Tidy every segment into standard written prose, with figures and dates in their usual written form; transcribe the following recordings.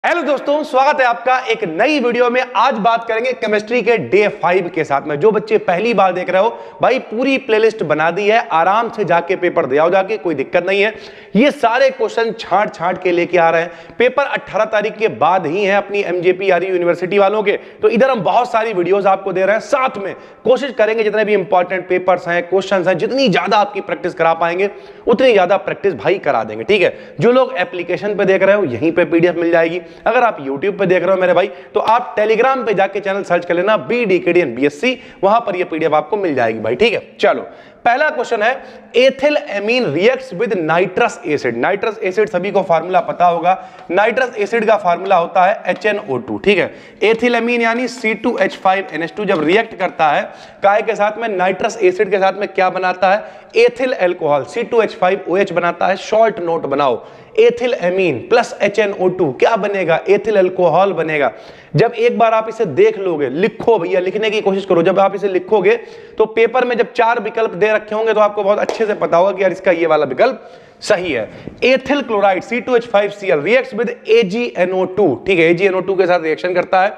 Hello दोस्तों, स्वागत है आपका एक नई वीडियो में। आज बात करेंगे केमिस्ट्री के डे 5 के साथ में। जो बच्चे पहली बार देख रहे हो भाई, पूरी प्लेलिस्ट बना दी है, आराम से जाके पेपर दे आओ, जाके कोई दिक्कत नहीं है। ये सारे क्वेश्चन छांट छांट के लेके आ रहे हैं। पेपर 18 तारीख के बाद ही है अपनी एमजेपीआरयू यूनिवर्सिटी वालों के, तो इधर हम बहुत सारी वीडियोस आपको दे रहे हैं। साथ में कोशिश करेंगे जितने भी इंपॉर्टेंट पेपर्स हैं, क्वेश्चन हैं, जितनी ज्यादा आपकी प्रैक्टिस करा पाएंगे उतनी ज्यादा प्रैक्टिस भाई करा देंगे, ठीक है। जो लोग एप्लीकेशन पे देख रहे हो, यहीं पे पीडीएफ मिल जाएगी। अगर आप YouTube पे देख रहे हो मेरे भाई, तो आप टेलीग्राम पे जाके चैनल सर्च कर लेना BDKDN BSc, वहां पर ये पीडीएफ आपको मिल जाएगी भाई, ठीक है। चलो, पहला क्वेश्चन है, ethyl amine reacts with nitrous acid. Nitrous acid सभी को फार्मूला पता होगा। नाइट्रस एसिड का फार्मूला होता है HNO2, ठीक है। एथिल एमीन यानी C2H5NH2 जब रिएक्ट करता है काय के साथ में, नाइट्रस एसिड के साथ में, क्या बनाता है? एथिल अल्कोहल C2H5OH बनाता है। शॉर्ट नोट बनाओ, एथिल एमीन प्लस HNO2 क्या बनेगा? एथिल अल्कोहल बनेगा। जब एक बार आप इसे देख लोगे, लिखो भैया, लिखने की कोशिश करो। जब आप इसे लिखोगे तो पेपर में जब 4 विकल्प दे रखे होंगे तो आपको बहुत अच्छे से पता होगा कि यार इसका ये वाला विकल्प सही है। Ethyl chloride C2H5Cl reacts with AgNO2, ठीक है। AgNO2 के साथ रिएक्शन करता है,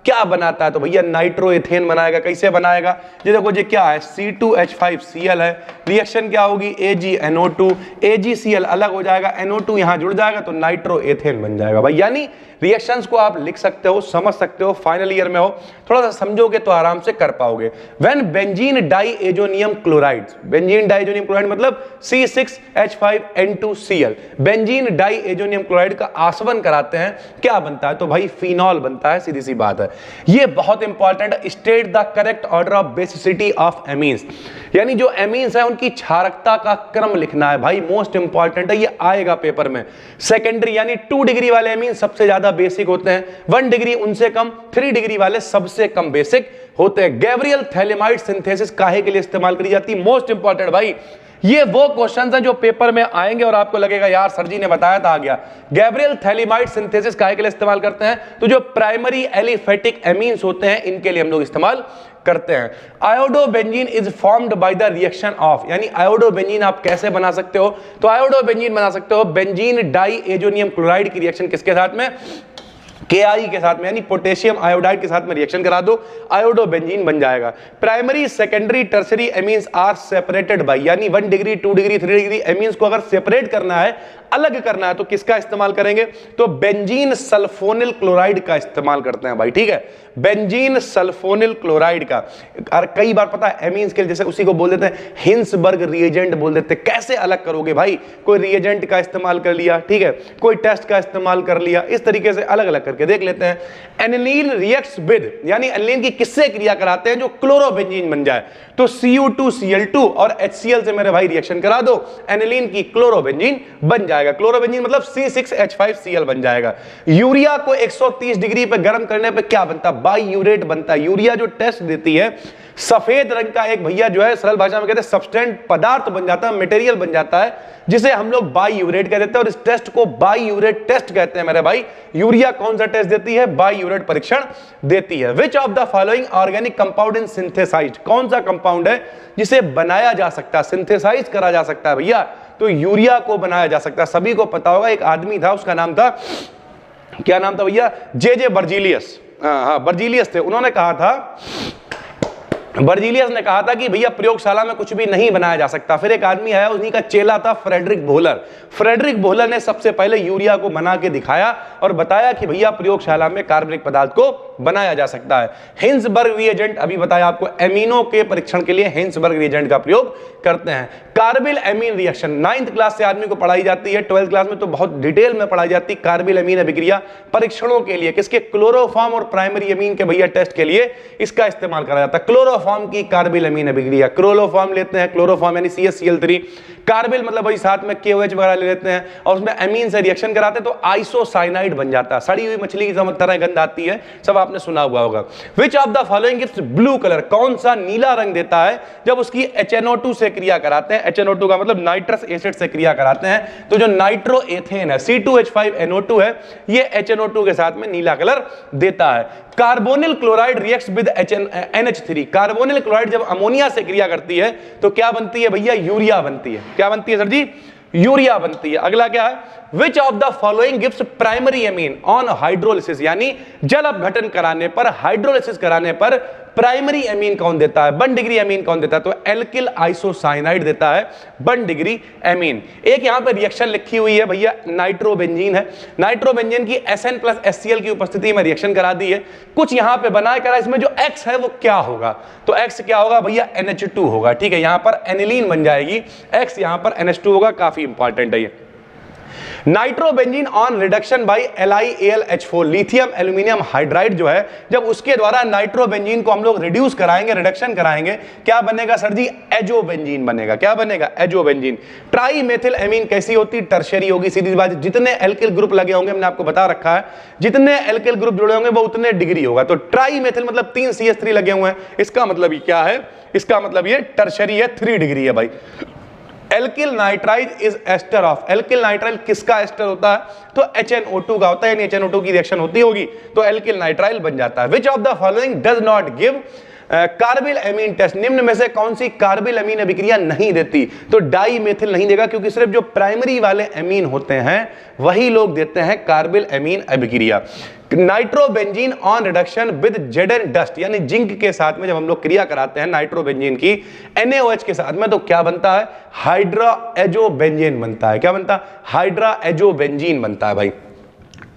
क्या बनाता है? तो भैया नाइट्रोएथेन बनाएगा। कैसे बनाएगा? ये देखो, ये क्या है? C2H5Cl है। रिएक्शन क्या होगी? AgNO2, AgCl अलग हो जाएगा, NO2 यहां जुड़ जाएगा तो नाइट्रोएथेन बन जाएगा भाई। यानी रिएक्शंस को आप लिख सकते हो, समझ सकते हो, फाइनल ईयर में हो, थोड़ा सा समझोगे तो आराम से कर पाओगे। When benzene diazonium chloride, benzene diazonium chloride मतलब C6H5N2Cl, बेंजीन डाइएजोनियम क्लोराइड का आसवन कराते हैं, क्या बनता है? तो भाई फिनॉल बनता है, सीधी सी बात है। ये बहुत इंपॉर्टेंट है। State the correct order of basicity of amines, यानी जो एमीन्स है उनकी क्षारकता का क्रम लिखना है भाई, मोस्ट इंपॉर्टेंट है। ये आएगा पेपर में। सेकेंडरी यानी 2 डिग्री वाले एमीन सबसे ज्यादा बेसिक होते हैं, 1 डिग्री उनसे कम, 3 डिग्री वाले सबसे कम बेसिक होते हैं। गैब्रियल थैलेमाइड सिंथेसिस काहे के लिए इस्तेमाल करी जाती है? मोस्ट इंपॉर्टेंट भाई। ये वो क्वेश्चंस हैं जो पेपर में आएंगे और आपको लगेगा यार सर जी ने बताया था, आ गया। गैब्रियल थैलेमाइड सिंथेसिस काहे के लिए इस्तेमाल करते हैं? तो जो प्राइमरी एलिफेटिक एमीन्स होते हैं इनके लिए हम लोग इस्तेमाल करते हैं। Iodobenzene is formed by the reaction of, यानी आयोडोबेंजीन आप कैसे बना सकते हो? तो आयोडोबेंजीन बना सकते हो बेंजीन डाइएजोनियम क्लोराइड की रिएक्शन किसके साथ में? KI के साथ में, यानी पोटेशियम आयोडाइड के साथ में रिएक्शन करा दो, आयोडोबेंजीन बन जाएगा। Primary, secondary, tertiary amines are separated by, यानी 1 डिग्री, 2 डिग्री, 3 डिग्री एमीन्स को अगर सेपरेट करना है, अलग करना है, तो किसका इस्तेमाल करेंगे? तो बेंजीन सल्फोनिल क्लोराइड का इस्तेमाल करते हैं भाई, ठीक है। बेंजीन सल्फोनिल क्लोराइड का। और कई बार पता है एमीन्स के लिए जैसे उसी को बोल देते हैं हिंसबर्ग रिएजेंट बोल देते हैं। कैसे अलग करोगे भाई? कोई रिएजेंट का इस्तेमाल कर लिया, ठीक है, कोई टेस्ट का इस्तेमाल कर लिया, इस तरीके से अलग अलग करके देख लेते हैं। एनिलीन रिएक्ट्स विद, यानी एनिलीन की किससे क्रिया कराते हैं? जो क्लोरोबेंजीन बन जाए, तो Cu2Cl2 और HCl से मेरे भाई रिएक्शन करा दो, एनिलीन की क्लोरोबेंजीन बन जाएगा। क्लोरोबेंजीन मतलब C6H5Cl बन जाएगा। यूरिया को 130 डिग्री पे गर्म करने पे क्या बनता? बाईयूरेट बनता है। यूरिया जो टेस्ट देती है, सफेद रंग का एक भैया जो है, सरल भाषा में कहते हैं सब्सटेंट, पदार्थ बन जाता है, मटेरियल बन जाता है, जिसे हम लोग बाईयूरेट कह देते हैं, और इस टेस्ट को बाईयूरेट टेस्ट कहते हैं मेरे भाई। यूरिया कौन सा टेस्ट देती है? बाईयूरेट परीक्षण देती है। Which of the following organic compound in synthesised, कौन सा कंपाउंड है जिसे बनाया जा सकता है, सिंथेसाइज करा जा सकता है भैया? तो यूरिया को बनाया जा सकता है। सभी को पता होगा, एक आदमी था, उसका नाम था, क्या नाम था भैया? जे बर्जीलियस। हाँ, बर्जीलियस थे। उन्होंने कहा था, बर्जीलियस ने कहा था कि भैया प्रयोगशाला में कुछ भी नहीं बनाया जा सकता। फिर एक आदमी आया, उन्हीं का चेला था फ्रेडरिक बोहलर। फ्रेडरिक बोहलर ने सबसे पहले यूरिया को बना के दिखाया और बताया कि भैया प्रयोगशाला में कार्बनिक पदार्थ को बनाया जा सकता है। हिंसबर्ग रिएजेंट अभी बताया आपको, एमिनो के परीक्षण के लिए हिंसबर्ग रिएजेंट का प्रयोग करते हैं। Carbyl amine reaction 9th class से आदमी को पढ़ाई जाती है, 12th क्लास में तो बहुत डिटेल में पढ़ाई जाती है। कार्बिल एमीन अभिक्रिया परीक्षणों के लिए किसके? क्लोरोफॉर्म और प्राइमरी एमीन के भैया टेस्ट के लिए इसका इस्तेमाल करा जाता है। क्लोरोफॉर्म की कार्बिल एमीन अभिक्रिया, क्लोरोफॉर्म लेते हैं, क्लोरोफॉर्म यानी CaCl3, कार्बिल मतलब भाई साथ में KOH वगैरह ले लेते हैं और उसमें एमीन से रिएक्शन कराते हैं तो आइसोसाइनाइड बन जाता है। सड़ी हुई मछली की तरह गंध आती है, सब आपने सुना हुआ होगा। विच of the following gives blue colour, कौन सा नीला रंग देता है जब उसकी HNO2 से क्रिया कराते हैं? HNO2 का मतलब नाइट्रस एसिड से क्रिया कराते हैं, तो जो नाइट्रोएथेन है C2H5NO2 है, ये HNO2 के साथ में नीला कलर देता है। Carbonyl chloride reacts with NH3, carbonyl chloride जब अमोनिया से क्रिया करती है तो क्या बनती है भैया? यूरिया बनती है। क्या बनती है सर जी? यूरिया बनती है। अगला क्या है, which of the following gives primary amine on hydrolysis, यानी जल अपघटन कराने पर, हाइड्रोलिसिस कराने पर प्राइमरी एमीन कौन देता है, 1 डिग्री एमीन कौन देता है, तो एल्किल आइसोसाइनाइड देता है 1 डिग्री एमीन। एक यहां पर रिएक्शन लिखी हुई है भैया, नाइट्रोबेंजीन है, नाइट्रोबेंजीन की Sn प्लस HCl की उपस्थिति में रिएक्शन करा दी है, कुछ यहां पे बनाया करा, इसमें जो X है वो क्या होगा, तो X क्या होगा भैया, NH2 होगा, ठीक है, यहां पर एनिलीन बन जाएगी, X यहां पर NH2 होगा, काफी इंपॉर्टेंट है ये। Nitrobenzene on reduction by LiAlH4, lithium aluminium hydride जो है, जब उसके द्वारा नाइट्रोबेंजीन को हम लोग रिड्यूस कराएंगे, रिडक्शन कराएंगे, क्या बनेगा सर जी, एजोबेंजीन बनेगा, क्या बनेगा, एजोबेंजीन। ट्राई मेथिल एमीन कैसी होती, टर्शियरी होगी, सीधी बात, जितने एल्किल ग्रुप लगे होंगे, मैंने आपको बता रखा है, जितने एल्किल ग्रुप जुड़े होंगे वो उतने डिग्री होगा, तो ट्राई मेथिल मतलब 3 CH3 लगे हुए हैं, इसका मतलब ये क्या है, इसका मतलब ये टर्शियरी है, 3 डिग्री है भाई। Alkyl nitrile is ester of, alkyl nitrile किसका एस्टर होता है, तो HNO2 का होता है, यानी HNO2 की रिएक्शन होगी तो एल्किल नाइट्राइल बन जाता है। Which of the following does not give carbylamine test, निम्न में से कौन सी कार्बिल एमीन अभिक्रिया नहीं देती, तो डाई मेथिल नहीं देगा, क्योंकि सिर्फ जो प्राइमरी वाले एमीन होते हैं वही लोग देते हैं कार्बिल एमीन अभिक्रिया। Nitrobenzene on reduction with Zn dust, यानी जिंक के साथ में जब हम लोग क्रिया कराते हैं नाइट्रोबेंजीन की NaOH के साथ में, तो क्या बनता है, हाइड्रा एजोबेंजीन बनता है, क्या बनता है, हाइड्रा एजोबेंजीन बनता है भाई।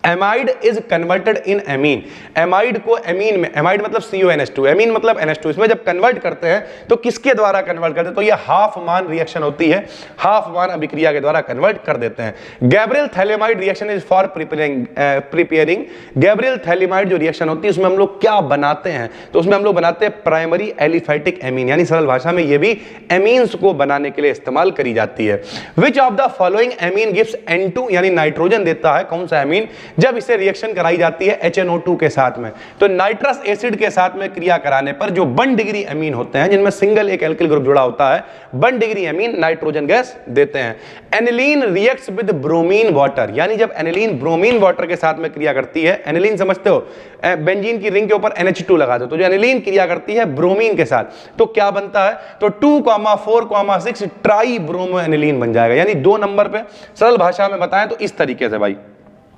Amide is converted in amine, amide को एमीन में, एमाइड मतलब CONH2, एमीन मतलब NH2, इसमें जब कन्वर्ट करते हैं तो किसके द्वारा कन्वर्ट करते हैं, तो ये हाफ मान रिएक्शन होती है, हाफ मान अभिक्रिया के द्वारा कन्वर्ट कर देते हैं। Gabriel phthalimide reaction is for preparing, Gabriel phthalimide जो रिएक्शन होती है उसमें हम लोग क्या बनाते हैं, तो उसमें हम लोग बनाते हैं प्राइमरी एलिफैटिक एमीन, यानी सरल भाषा में ये भी एमीन्स को बनाने के लिए इस्तेमाल करी जाती है। Which of the following amine gives N2, यानी नाइट्रोजन देता है, कौन सा एमीन, जब इसे रिएक्शन कराई जाती है HNO2 के साथ में, तो नाइट्रस एसिड के साथ में क्रिया कराने पर जो 1 डिग्री एमीन होते हैं, जिनमें सिंगल एक एल्किल ग्रुप जुड़ा होता है, 1 डिग्री एमीन नाइट्रोजन गैस देते हैं। Aniline reacts with bromine water, यानी जब एनिलीन ब्रोमीन वाटर के साथ में क्रिया करती है, एनिलीन समझते हो, बेंजीन की रिंग के ऊपर NH2 लगा दो, तो जो एनिलीन क्रिया करती है ब्रोमीन के साथ, तो क्या बनता है, तो 2,4,6 ट्राई ब्रोमो एनिलीन बन जाएगा, यानी 2 नंबर पे, सरल भाषा में बताएं तो इस तरीके से भाई,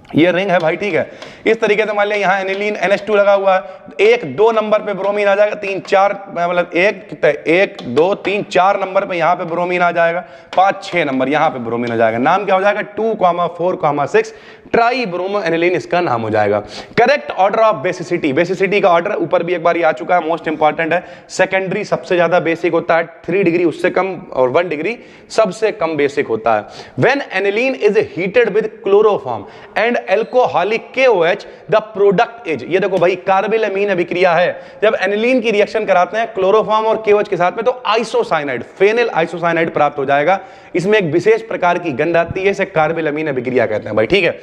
ये रिंग है भाई, ठीक है, इस तरीके से मान लिया यहाँ एनिलीन NH2 लगा हुआ है, 1-2 नंबर पे ब्रोमीन आ जाएगा, 3-4 मतलब 1 2 3 4 नंबर पे यहाँ पे ब्रोमीन आ जाएगा, 5-6 नंबर यहाँ पे ब्रोमीन आ जाएगा, नाम क्या हो जाएगा, 2,4,6 ट्राई ब्रोमो एनिलीन इसका नाम हो जाएगा। Correct order of basicity, basicity का ऑर्डर ऊपर भी एक बार आ चुका है, मोस्ट इंपॉर्टेंट है, सेकेंडरी सबसे ज्यादा बेसिक होता है, 3 डिग्री उससे कम, और 1 डिग्री सबसे कम बेसिक होता है। When aniline is heated with chloroform and alcoholic KOH the product is, ये देखो भाई कार्बिल एमीन अभिक्रिया है, जब एनिलीन की रिएक्शन कराते हैं क्लोरोफॉर्म और KOH के साथ में, तो आइसोसाइनाइड, फेनिल आइसोसाइनाइड प्राप्त हो जाएगा, इसमें एक विशेष प्रकार की गंध आती है, इसे कार्बिल एमीन अभिक्रिया कहते हैं भाई, ठीक है।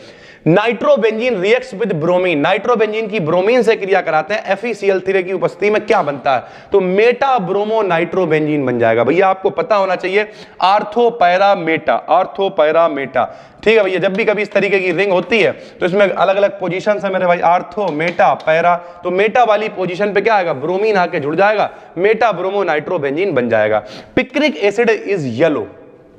Nitrobenzene reacts with bromine, nitrobenzene की ब्रोमीन से क्रिया कराते हैं, FeCl3 की उपस्थिति में क्या बनता है, तो मेटा ब्रोमो नाइट्रोबेंजीन बन जाएगा। भैया आपको पता होना चाहिए आर्थोपैरा मेटा, आर्थोपैरा मेटा, ठीक है भैया, जब भी कभी इस तरीके की रिंग होती है तो इसमें अलग अलग पोजीशन है मेरे भाई, आर्थो मेटा पैरा, तो मेटा वाली पोजीशन पे क्या आएगा, ब्रोमीन आके जुड़ जाएगा, मेटा ब्रोमो नाइट्रोबेंजीन बन जाएगा। Picric acid is yellow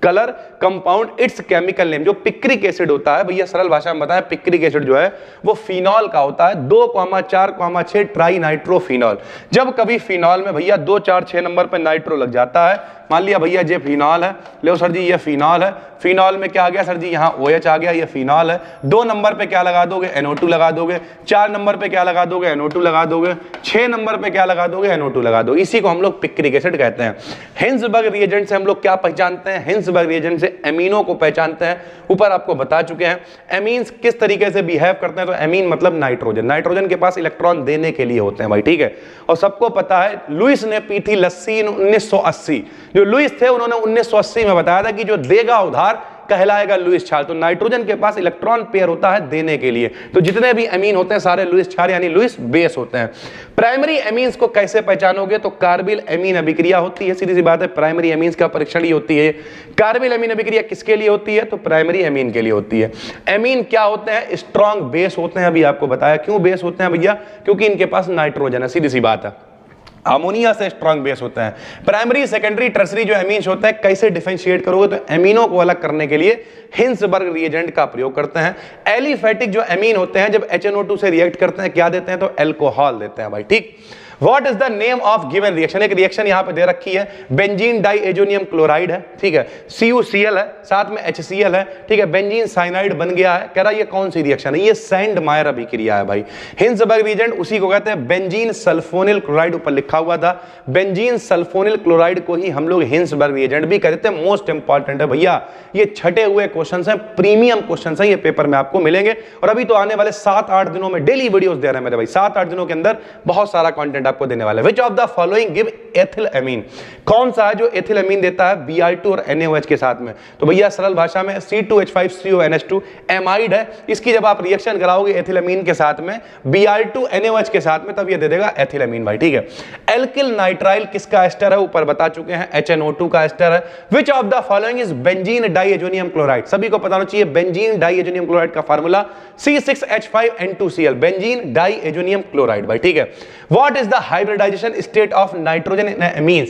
colour compound it's chemical name, जो पिक्रिक एसिड होता है भैया सरल भाषा में बताएं, पिक्रिक एसिड जो है वो फिनॉल का होता है, 2,4,6 ट्राई नाइट्रोफिनॉल। जब कभी फिनॉल में भैया 2, 4, 6 नंबर पे नाइट्रो लग जाता है, मान लिया भैया ये फिनॉल है, लो सर जी ये फिनॉल है, फिनॉल में क्या आ गया सर जी, यहाँ OH आ गया, ये फिनॉल है, 2 नंबर पे क्या लगा दोगे, NO2 लगा दोगे, 4 नंबर पे क्या लगा दोगे, NO2 लगा दोगे, 6 नंबर पे क्या लगा दोगे, NO2 लगा दोगे, इसी को हम लोग पिक्रिक एसिड कहते हैं। हिंसबर्ग रिएजेंट से हम लोग क्या पहचानते हैं, हिंसबर्ग रिएजेंट से एमीनो को पहचानते हैं, ऊपर आपको बता चुके हैं एमीन्स किस तरीके से बिहेव करते हैं, तो एमीन मतलब नाइट्रोजन, नाइट्रोजन के पास इलेक्ट्रॉन देने के लिए होते हैं भाई, ठीक है। और सबको पता है लुइस ने पी थी लस्सी 1980, जो लुइस थे उन्होंने 1980 में बताया था कि जो देगा उधार कहलाएगा लुइस क्षार, तो नाइट्रोजन के पास इलेक्ट्रॉन पेयर होता है देने के लिए, तो जितने भी एमीन होते हैं सारे लुइस क्षार यानी लुइस बेस होते हैं। प्राइमरी एमीन्स को कैसे पहचानोगे, तो कार्बिल एमीन अभिक्रिया होती है, सीधी सी बात है, प्राइमरी एमीन्स का परीक्षण ही होती है। कार्बिल एमीन अभिक्रिया किसके लिए होती है, तो प्राइमरी एमीन के लिए होती है। एमीन क्या होते हैं, स्ट्रॉन्ग बेस होते हैं, अभी आपको बताया क्यों बेस होते हैं भैया, क्योंकि इनके पास नाइट्रोजन है, सीधी सी बात है। अमोनिया से स्ट्रॉन्ग बेस होते हैं। प्राइमरी, सेकेंडरी, टर्सरी जो एमीन्स होते हैं कैसे डिफरेंशिएट करोगे, तो एमीनो को अलग करने के लिए हिंसबर्ग रिएजेंट का प्रयोग करते हैं। एलिफेटिक जो एमीन होते हैं जब HNO2 से रिएक्ट करते हैं क्या देते हैं, तो अल्कोहल देते हैं भाई, ठीक। What is the name of given reaction? एक रिएक्शन यहां पे दे रखी है, बेंजीन डाइएजोनियम क्लोराइड है, ठीक है, CuCl है, साथ में HCl है, ठीक है, बेंजीन साइनाइड बन गया है। कह रहा है ये कौन सी रिएक्शन है, ये सैंडमायर अभिक्रिया है भाई। हिंसबर्ग रिएजेंट उसी को कहते हैं बेंजीन सल्फोनिल क्लोराइड, ऊपर लिखा हुआ था। बेंजीन सल्फोनिल क्लोराइड को ही हम लोग हिंसबर्ग रिएजेंट भी कहते हैं। मोस्ट इंपॉर्टेंट है भैया, ये छठे हुए क्वेश्चन है, प्रीमियम क्वेश्चन है, ये पेपर में आपको मिलेंगे। और अभी तो आने वाले 7-8 दिनों में डेली वीडियोस दे रहे हैं मेरे भाई, 7-8 दिनों के अंदर बहुत सारा कंटेंट आपको देने वाला है। Which of the following give ethyl amine? कौन सा है जो एथिल अमीन देता है Br2 और NaOH के साथ में? तो भैया सरल भाषा में C2H5CONH2 एमाइड है। इसकी जब आप रिएक्शन कराओगे एथिल अमीन के साथ में, Br2 NaOH के साथ में, तब ये दे देगा एथिल अमीन भाई, ठीक है। एल्किल नाइट्राइल किसका एस्टर है, ऊपर बता चुके हैं, HNO2 का एस्टर है। Which of the following is benzene diazonium chloride? सभी को पता होना चाहिए बेंजीन डाइएजोनियम क्लोराइड का formula C6H5N2Cl, benzene diazonium chloride भाई, ठीक है। What is the hybridization state of nitrogen in amines?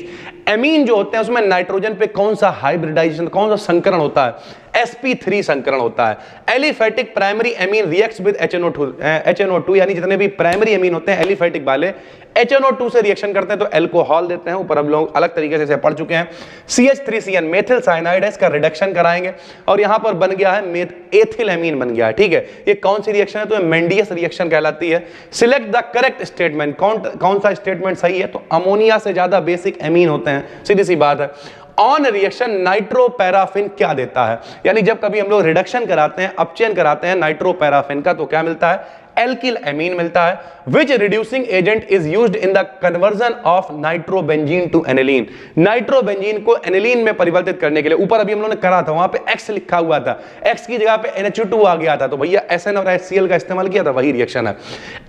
Amine जो होते हैं उसमें नाइट्रोजन पे कौन सा हाइब्रिडाइजेशन, कौन सा संकरण होता है, sp3 संकरण होता है। Aliphatic primary amine reacts with HNO2 यानी जितने भी प्राइमरी एमीन होते हैं एलिफेटिक वाले HNO2 से रिएक्शन करते हैं तो अल्कोहल देते हैं। ऊपर हम लोग अलग तरीके से इसे पढ़ चुके हैं। CH3CN मेथिल साइनाइड है, इसका रिडक्शन कराएंगे और यहां पर बन गया है एथिल एमीन बन गया है, ठीक है। ये कौन सी रिएक्शन है, तो मेंडियस रिएक्शन कहलाती है। सिलेक्ट द करेक्ट स्टेटमेंट, कौन सा स्टेटमेंट सही है, तो अमोनिया से ज्यादा बेसिक एमीन होते हैं, सीधी सी बात है। ऑन रिएक्शन नाइट्रोपैराफिन क्या देता है, यानी जब कभी हम लोग रिडक्शन कराते हैं, अपचयन कराते हैं नाइट्रोपैराफिन का, तो क्या मिलता है, एल्किल एमीन मिलता है। Which reducing agent is used in the conversion of nitrobenzene to aniline? Nitrobenzene को एनिलीन में परिवर्तित करने के लिए, ऊपर अभी हम लोगों ने करा था, वहां पे X लिखा हुआ था, X की जगह पे NH2 आ गया था, तो भैया SN और HCl का इस्तेमाल किया था, वही रिएक्शन है।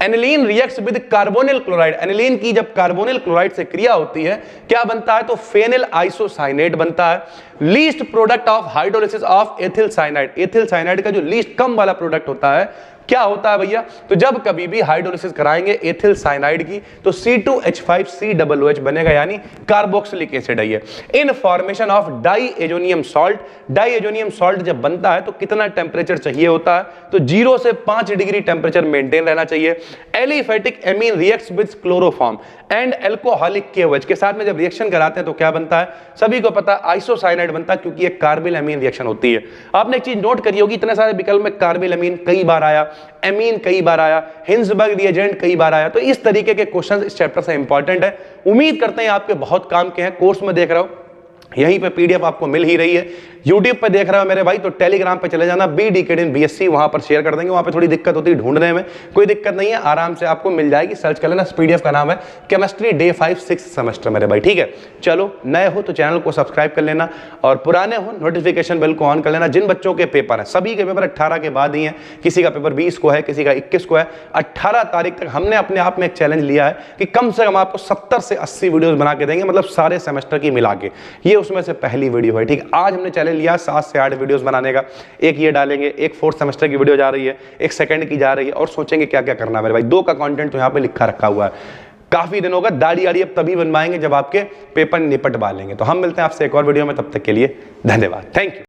Aniline reacts with carbonyl chloride, aniline की जब कार्बोनिल क्लोराइड से क्रिया होती है क्या बनता है, तो फेनिल आइसोसाइनेट बनता है। Least product of hydrolysis of ethyl cyanide, ethyl cyanide का जो लीस्ट कम वाला प्रोडक्ट होता है क्या होता है भैया, तो जब कभी भी हाइड्रोलिसिस कराएंगे एथिल साइनाइड की तो C2H5COOH बनेगा, यानी कार्बोक्सिलिक एसिड है ये। In formation of diazonium salt, diazonium salt जब बनता है तो कितना टेम्परेचर चाहिए होता है, तो 0 से 5 डिग्री टेम्परेचर मेंटेन रहना चाहिए। Aliphatic amine reacts with chloroform and alcoholic KOH के साथ में जब रिएक्शन कराते हैं तो क्या बनता है, सभी को पता है आइसोसाइनाइड बनता है, क्योंकि ये कार्बिल एमीन रिएक्शन होती है। आपने एक चीज नोट करी होगी, इतने सारे विकल्प में कार्बिल एमीन कई बार आया, एमीन कई बार आया, हिंसबर्ग रिएजेंट कई बार आया, तो इस तरीके के क्वेश्चंस इस चैप्टर से इंपॉर्टेंट है। उम्मीद करते हैं आपके बहुत काम के हैं। कोर्स में देख रहे हो यहीं पे PDF आपको मिल ही रही है। YouTube पे देख रहे हो मेरे भाई तो टेलीग्राम पे चले जाना, BDKD BSc, वहां पर शेयर कर देंगे। वहां पे थोड़ी दिक्कत होती है ढूंढने में, कोई दिक्कत नहीं है, आराम से आपको मिल जाएगी, सर्च कर लेना। PDF का नाम है केमिस्ट्री डे 5 6 सेमेस्टर मेरे भाई, ठीक है। चलो नए हो तो चैनल को सब्सक्राइब कर लेना और पुराने हो नोटिफिकेशन बेल को ऑन कर लेना। जिन बच्चों के पेपर है, सभी के पेपर 18 के बाद ही है, किसी का पेपर 20 को है, किसी का 21 को है। 18 तारीख तक हमने अपने आप में एक चैलेंज लिया है कि कम से कम आपको 70 से 80 वीडियोस बना के देंगे, मतलब सारे सेमेस्टर की मिला के। ये उसमें से पहली वीडियो है, ठीक है। आज हमने चैलेंज लिया 7 से 8 वीडियोस बनाने का। एक ये डालेंगे, एक 4th सेमेस्टर की वीडियो जा रही है, एक सेकंड की जा रही है, और सोचेंगे क्या क्या करना है मेरे भाई। 2 का कंटेंट तो यहाँ पे लिखा रखा हुआ है। काफी दिनों का दाढ़ी आड़ी अब तभी बनवाएंगे जब आपके पेपर निपट लेंगे। तो हम मिलते हैं आपसे एक और वीडियो में, तब तक के लिए धन्यवाद, थैंक यू।